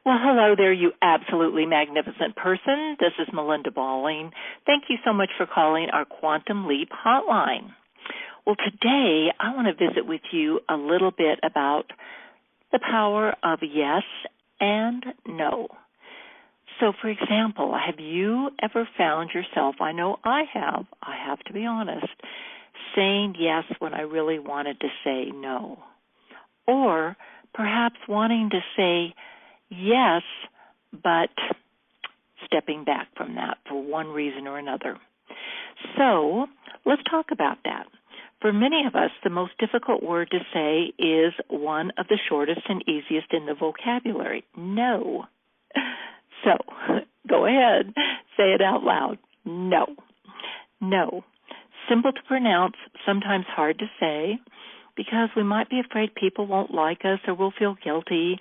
Well, hello there, you absolutely magnificent person. This is Melinda Balling. Thank you so much for calling our Quantum Leap hotline. Well, today I want to visit with you a little bit about the power of yes and no. So, for example, have you ever found yourself, I know I have to be honest, saying yes when I really wanted to say no? Or perhaps wanting to say yes, but stepping back from that for one reason or another. So let's talk about that. For many of us, the most difficult word to say is one of the shortest and easiest in the vocabulary, no. So go ahead, say it out loud, no. No. Simple to pronounce, sometimes hard to say, because we might be afraid people won't like us or we'll feel guilty.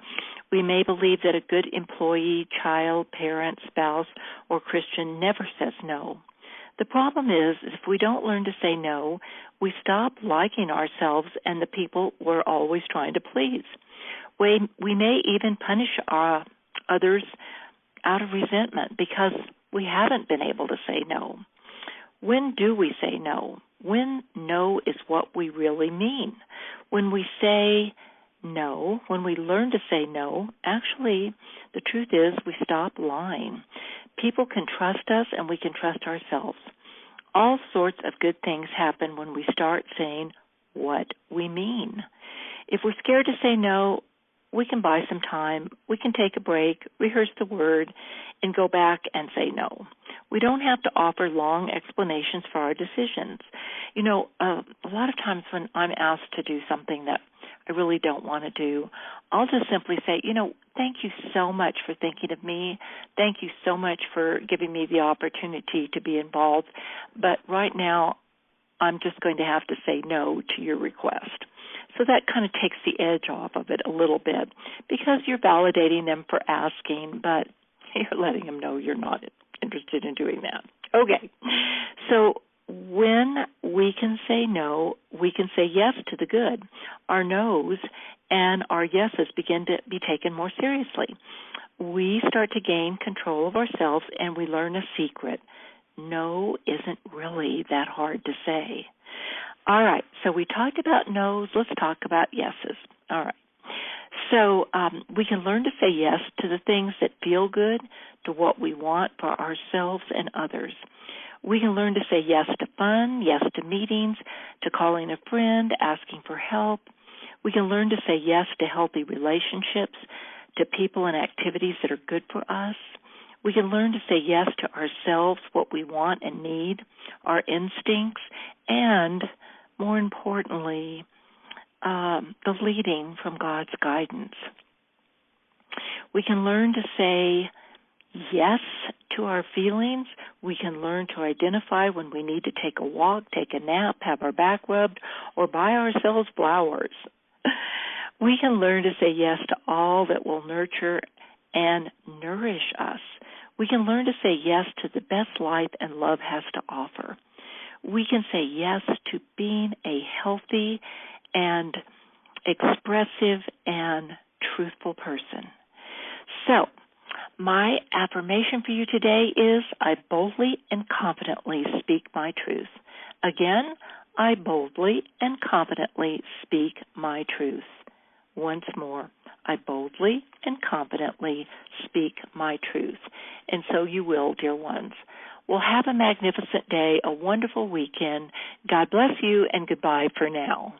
We may believe that a good employee, child, parent, spouse, or Christian never says no. The problem is if we don't learn to say no, we stop liking ourselves and the people we're always trying to please. We may even punish others out of resentment because we haven't been able to say no. When do we say no? When no is what we really mean. When we say no, when we learn to say no, actually, the truth is we stop lying. People can trust us and we can trust ourselves. All sorts of good things happen when we start saying what we mean. If we're scared to say no, we can buy some time, we can take a break, rehearse the word, and go back and say no. We don't have to offer long explanations for our decisions. You know, a lot of times when I'm asked to do something that I really don't want to do, I'll just simply say, thank you so much for thinking of me. Thank you so much for giving me the opportunity to be involved. But right now, I'm just going to have to say no to your request. So that kind of takes the edge off of it a little bit because you're validating them for asking, but you're letting them know you're not interested in doing that. Okay. So when we can say no, we can say yes to the good. Our no's and our yeses begin to be taken more seriously. We start to gain control of ourselves and we learn a secret. No isn't really that hard to say. All right, so we talked about no's. Let's talk about yeses. All right. So we can learn to say yes to the things that feel good, to what we want for ourselves and others. We can learn to say yes to fun, yes to meetings, to calling a friend, asking for help. We can learn to say yes to healthy relationships, to people and activities that are good for us. We can learn to say yes to ourselves, what we want and need, our instincts, and more importantly, the leading from God's guidance. We can learn to say yes to our feelings. We can learn to identify when we need to take a walk, take a nap, have our back rubbed, or buy ourselves flowers. We can learn to say yes to all that will nurture and nourish us. We can learn to say yes to the best life and love has to offer. We can say yes to being a healthy and expressive and truthful person. So, my affirmation for you today is I boldly and confidently speak my truth. Again, I boldly and confidently speak my truth. Once more, I boldly and confidently speak my truth. And so you will, dear ones. Well, have a magnificent day, a wonderful weekend. God bless you, and goodbye for now.